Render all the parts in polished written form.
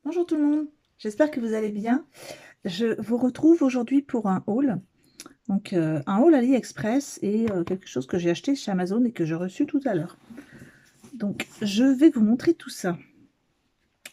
Bonjour tout le monde, j'espère que vous allez bien. Je vous retrouve aujourd'hui pour un haul. Donc un haul AliExpress et quelque chose que j'ai acheté chez Amazon et que j'ai reçu tout à l'heure. Donc je vais vous montrer tout ça.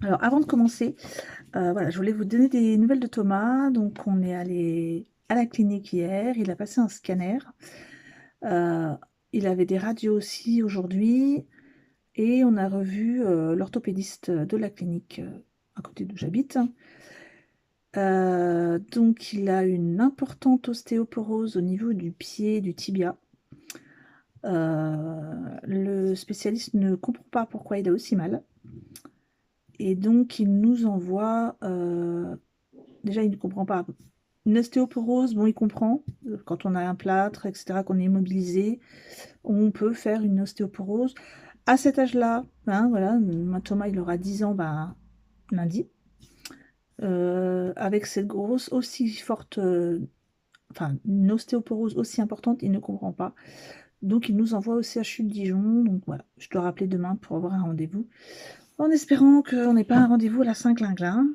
Alors avant de commencer, voilà, je voulais vous donner des nouvelles de Thomas. Donc on est allé à la clinique hier, il a passé un scanner. Euh, il avait des radios aussi aujourd'hui. Et on a revu l'orthopédiste de la clinique à côté d'où j'habite. Donc il a une importante ostéoporose au niveau du pied, du tibia. Le spécialiste ne comprend pas pourquoi il a aussi mal. Et donc il nous envoie... déjà il ne comprend pas. Une ostéoporose, bon il comprend. Quand on a un plâtre, etc., qu'on est immobilisé, on peut faire une ostéoporose. À cet âge-là, hein, voilà, Thomas il aura 10 ans lundi. Avec cette grosse aussi forte enfin une ostéoporose aussi importante, il ne comprend pas. Donc il nous envoie au CHU de Dijon. Donc voilà, je dois rappeler demain pour avoir un rendez-vous. En espérant qu'on n'ait pas un rendez-vous à la Saint-Clinclin.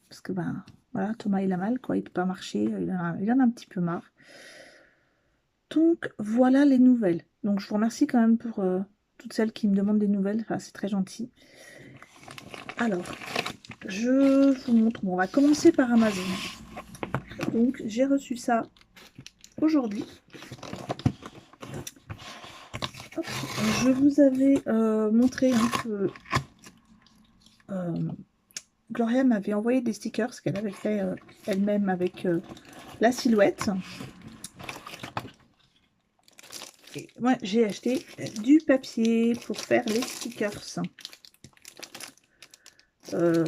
Parce que ben voilà, Thomas il a mal, quoi, il peut pas marcher, il en a un petit peu marre. Donc voilà les nouvelles. Donc je vous remercie quand même pour toutes celles qui me demandent des nouvelles. Enfin, c'est très gentil. Alors, je vous montre. Bon, on va commencer par Amazon. Donc j'ai reçu ça aujourd'hui. Je vous avais montré un peu. Gloria m'avait envoyé des stickers qu'elle avait fait elle-même avec la silhouette. Et moi, j'ai acheté du papier pour faire les stickers.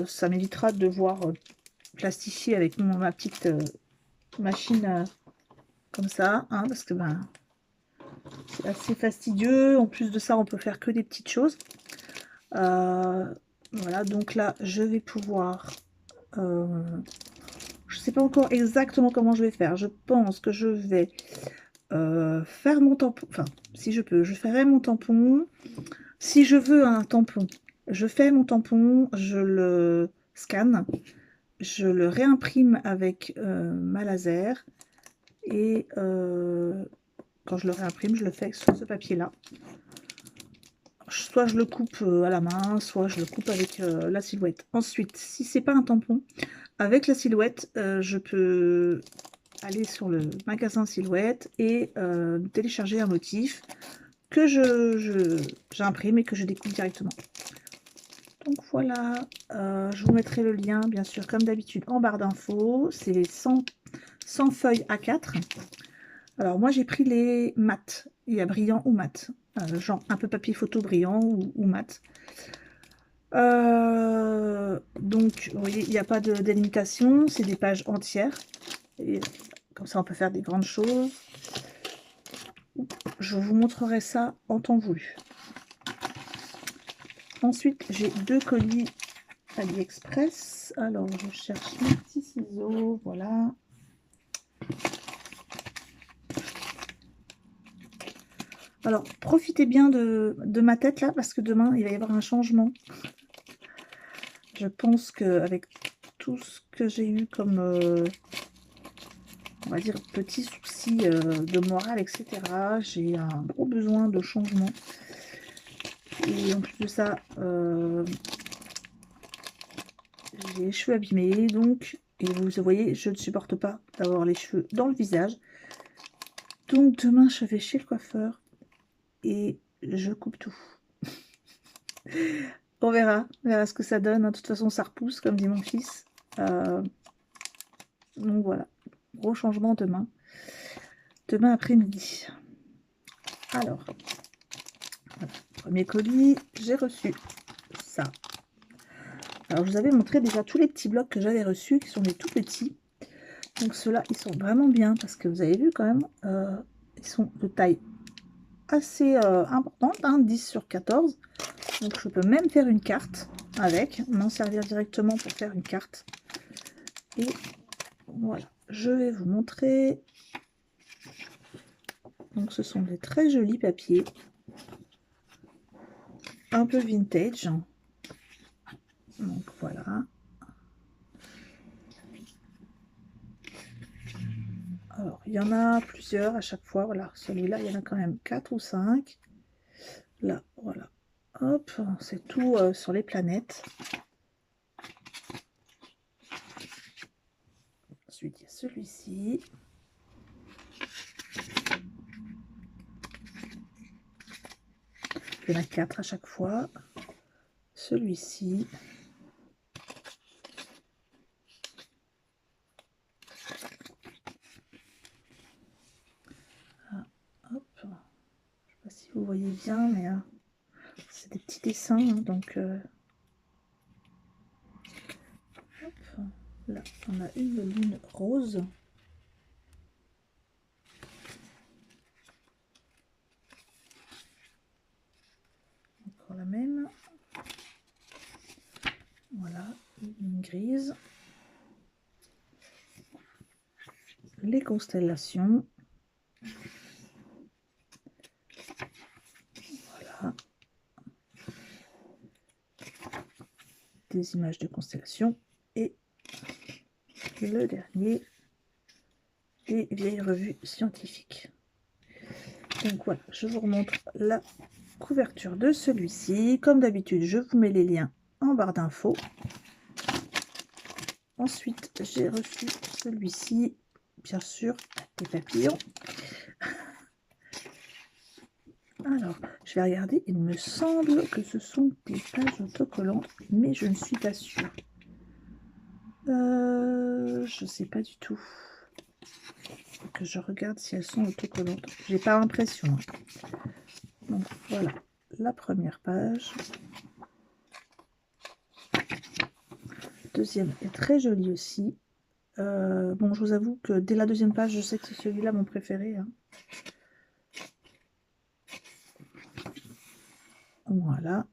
Ça m'évitera de devoir plastifier avec ma petite machine comme ça, hein, parce que ben, c'est assez fastidieux. En plus de ça, on peut faire que des petites choses. Voilà, donc là, je vais pouvoir... je ne sais pas encore exactement comment je vais faire. Je pense que je vais faire mon tampon. Enfin, si je peux, je ferai mon tampon. Si je veux un tampon, je fais mon tampon, je le scanne, je le réimprime avec ma laser. Et quand je le réimprime, je le fais sur ce papier-là. Soit je le coupe à la main, soit je le coupe avec la silhouette. Ensuite, si c'est pas un tampon, avec la silhouette, je peux aller sur le magasin silhouette et télécharger un motif que j'imprime et que je découpe directement. Donc voilà, je vous mettrai le lien, bien sûr, comme d'habitude, en barre d'infos. C'est 100 feuilles A4. Alors moi, j'ai pris les mat. Il y a brillant ou mat. Genre un peu papier photo brillant ou mat. Donc, vous voyez, il n'y a pas de délimitation, c'est des pages entières. Et comme ça, on peut faire des grandes choses. Je vous montrerai ça en temps voulu. Ensuite, j'ai 2 colis AliExpress. Alors, je cherche mes petits ciseaux. Voilà. Alors, profitez bien de ma tête là, parce que demain, il va y avoir un changement. Je pense qu'avec tout ce que j'ai eu comme, on va dire, petits soucis de morale, etc., j'ai un gros besoin de changement. Et en plus de ça, j'ai les cheveux abîmés, donc, et vous voyez, je ne supporte pas d'avoir les cheveux dans le visage. Donc demain, je vais chez le coiffeur et je coupe tout. On verra ce que ça donne. De toute façon, ça repousse, comme dit mon fils. Donc voilà, gros changement demain après-midi. Alors, voilà. Premier colis, j'ai reçu ça. Alors, je vous avais montré déjà tous les petits blocs que j'avais reçus, qui sont des tout petits. Donc, ceux-là, ils sont vraiment bien, parce que vous avez vu quand même, ils sont de taille assez importante, hein, 10 sur 14. Donc, je peux même faire une carte avec, m'en servir directement pour faire une carte. Et voilà, je vais vous montrer. Donc, ce sont des très jolis papiers. Un peu vintage. Donc, voilà. il y en a plusieurs à chaque fois. Voilà, celui-là, il y en a quand même 4 ou 5. Là, voilà. Hop, c'est tout sur les planètes. Ensuite, il y a celui-ci. Il y en a 4 à chaque fois. Celui-ci. Ah, hop. Je ne sais pas si vous voyez bien, mais c'est des petits dessins. Hein, donc, hop. Là, on a une lune rose. Encore la même. Voilà, une grise. Les constellations. Voilà. Des images de constellations. Et le dernier, des vieilles revues scientifiques. Donc voilà, je vous remontre la couverture de celui-ci. Comme d'habitude, je vous mets les liens en barre d'infos. Ensuite, j'ai reçu celui-ci, bien sûr, des papillons. Alors, je vais regarder. Il me semble que ce sont des pages autocollantes, mais je ne suis pas sûre. Je sais pas du tout. Faut que je regarde si elles sont autocollantes. J'ai pas l'impression. Donc voilà, la première page. Deuxième est très jolie aussi. Bon, je vous avoue que dès la deuxième page, je sais que c'est celui-là mon préféré. Hein. Voilà.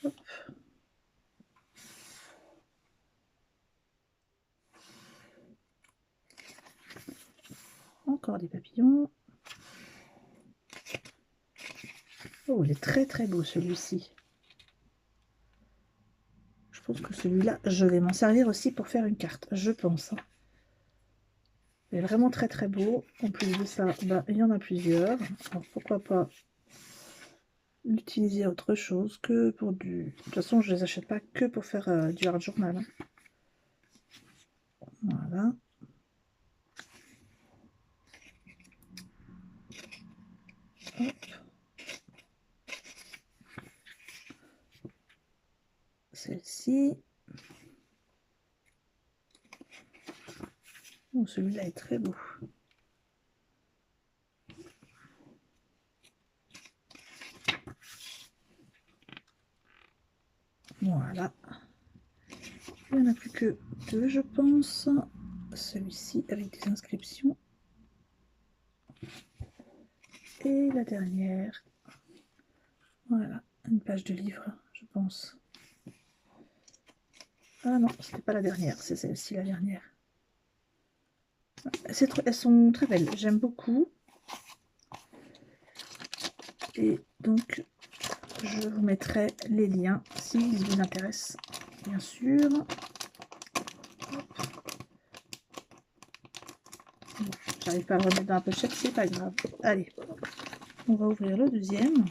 Hop. Encore des papillons. Oh, il est très très beau celui-ci. Je pense que celui-là, je vais m'en servir aussi pour faire une carte, je pense. Il est vraiment très très beau. En plus de ça, bah, il y en a plusieurs. Alors pourquoi pas l'utiliser autre chose que pour du... De toute façon, je les achète pas que pour faire du hard journal. Hein. Voilà. Hop. Celle-ci. Oh, celui-là est très beau. Voilà. Il n'y en a plus que deux, je pense. Celui-ci avec des inscriptions. Et la dernière. Voilà, une page de livre, je pense. Ah non, c'était pas la dernière, c'est celle-ci la dernière. Elles sont très belles, j'aime beaucoup. Et donc, je vous mettrai les liens s'ils vous intéressent, bien sûr. Bon, j'arrive pas à le remettre dans la pochette, c'est pas grave. Allez, on va ouvrir le deuxième.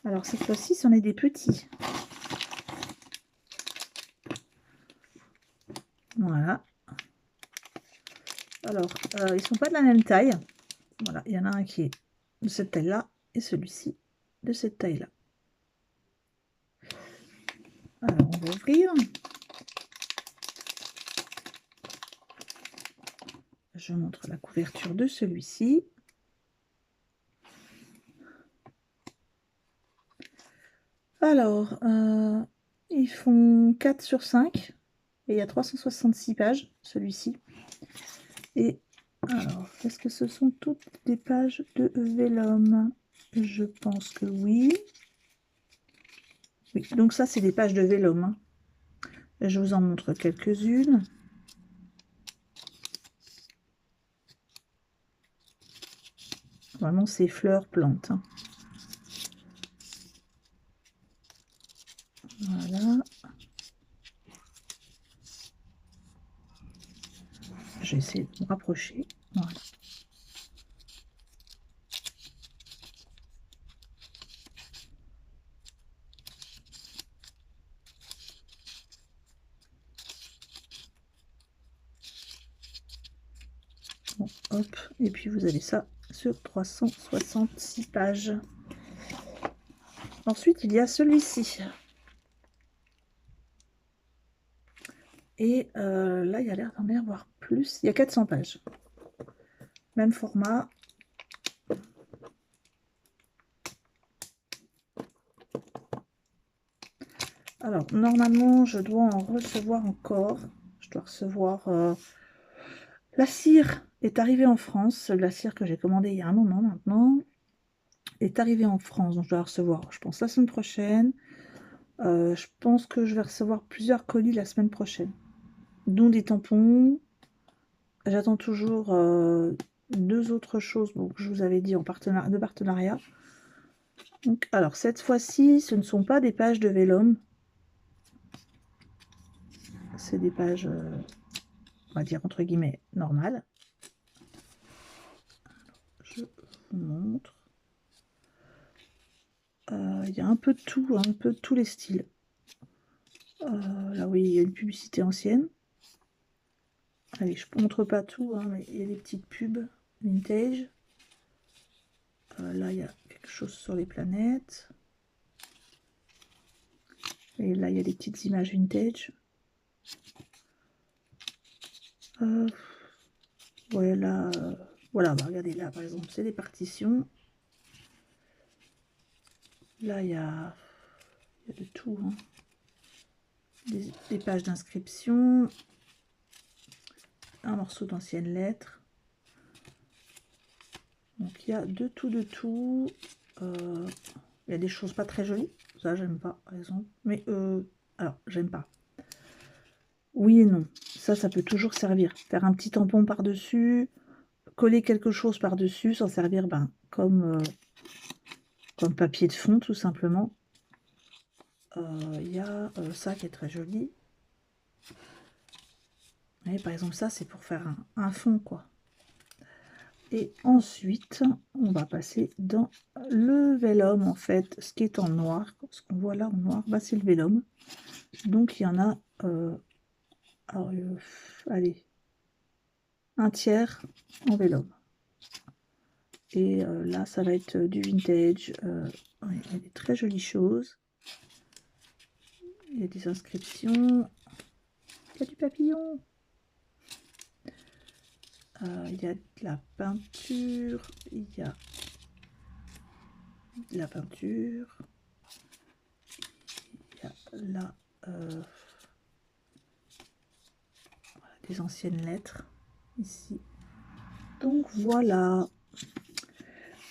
Alors cette fois-ci, c'en est des petits. Voilà. Alors, ils sont pas de la même taille. Voilà, il y en a un qui est de cette taille-là et celui-ci de cette taille-là. Alors, on va ouvrir. Je montre la couverture de celui-ci. Alors, ils font 4 sur 5. Et il y a 366 pages, celui-ci. Et alors, est-ce que ce sont toutes des pages de vélum? Je pense que oui. Oui, donc ça, c'est des pages de vélum. Hein. Je vous en montre quelques-unes. Vraiment, c'est fleurs, plantes. Hein. Voilà. Je vais essayer de me rapprocher. Voilà. Bon, hop. Et puis vous avez ça sur 366 pages. Ensuite, il y a celui-ci. Et là, il y a l'air d'en avoir plus. Il y a 400 pages. Même format. Alors, normalement, je dois en recevoir encore. Je dois recevoir... la cire est arrivée en France. La cire que j'ai commandée il y a un moment maintenant est arrivée en France. Donc, je dois la recevoir, je pense, la semaine prochaine. Je pense que je vais recevoir plusieurs colis la semaine prochaine. Dont des tampons. J'attends toujours 2 autres choses donc, que je vous avais dit en partenariat. Donc, alors, cette fois-ci, ce ne sont pas des pages de Vellum. C'est des pages, on va dire, entre guillemets, normales. Je vous montre. Il y a un peu de tout, un peu de tous les styles. Là, oui, il y a une publicité ancienne. Allez, je ne montre pas tout, hein, mais il y a des petites pubs vintage. Là, il y a quelque chose sur les planètes. Et là, il y a des petites images vintage. Ouais, là, voilà, bah, regardez, là, par exemple, c'est des partitions. Là, il y a de tout. Hein. Des pages d'inscription. Un morceau d'anciennes lettres. Donc, il y a de tout, de tout. Il y a des choses pas très jolies. Ça, j'aime pas, par exemple. Mais, alors, j'aime pas. Oui et non. Ça peut toujours servir. Faire un petit tampon par-dessus, coller quelque chose par-dessus, s'en servir ben, comme papier de fond, tout simplement. Il y a ça qui est très joli. Et par exemple, ça, c'est pour faire un fond, quoi. Et ensuite, on va passer dans le vellum, en fait, ce qui est en noir. Ce qu'on voit là en noir, bah, c'est le vellum. Donc, il y en a, allez, un tiers en vellum. Et là, ça va être du vintage. Il y a des très jolies choses. Il y a des inscriptions. Il y a du papillon. Il y a de la peinture. Il y a de la peinture. Il y a là voilà, des anciennes lettres. Ici. Donc voilà.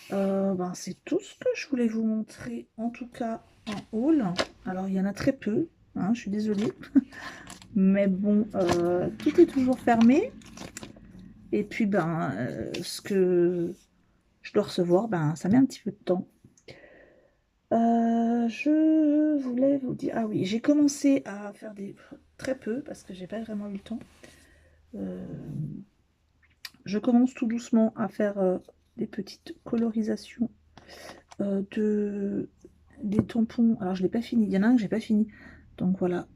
Ben, c'est tout ce que je voulais vous montrer. En tout cas, en haul. Alors, il y en a très peu. Hein, je suis désolée. Mais bon, tout est toujours fermé. Et puis, ben, ce que je dois recevoir, ben, ça met un petit peu de temps. Je voulais vous dire... Ah oui, j'ai commencé à faire très peu, parce que j'ai pas vraiment eu le temps. Je commence tout doucement à faire des petites colorisations des tampons. Alors, je l'ai pas fini. Il y en a un que j'ai pas fini. Donc, voilà.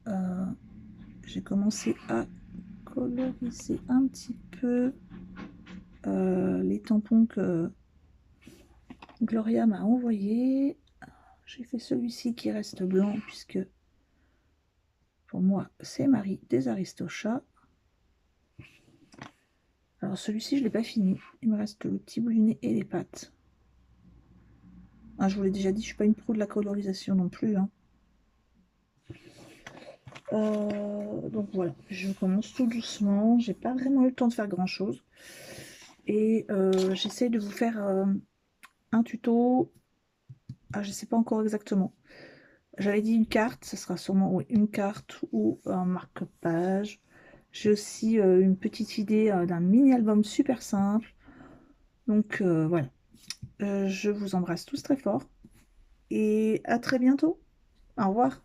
J'ai commencé à coloriser un petit peu les tampons que Gloria m'a envoyés. J'ai fait celui-ci qui reste blanc puisque pour moi c'est Marie des Aristochats. Alors celui-ci je l'ai pas fini. Il me reste le petit bout du nez et les pattes. Ah, je vous l'ai déjà dit, je suis pas une pro de la colorisation non plus. Hein. Donc voilà, je commence tout doucement. J'ai pas vraiment eu le temps de faire grand chose. Et j'essaie de vous faire un tuto. Ah, je sais pas encore exactement. j'avais dit une carte, ce sera sûrement oui, une carte ou un marque-page. J'ai aussi une petite idée d'un mini-album super simple. Donc voilà, je vous embrasse tous très fort et à très bientôt. Au revoir.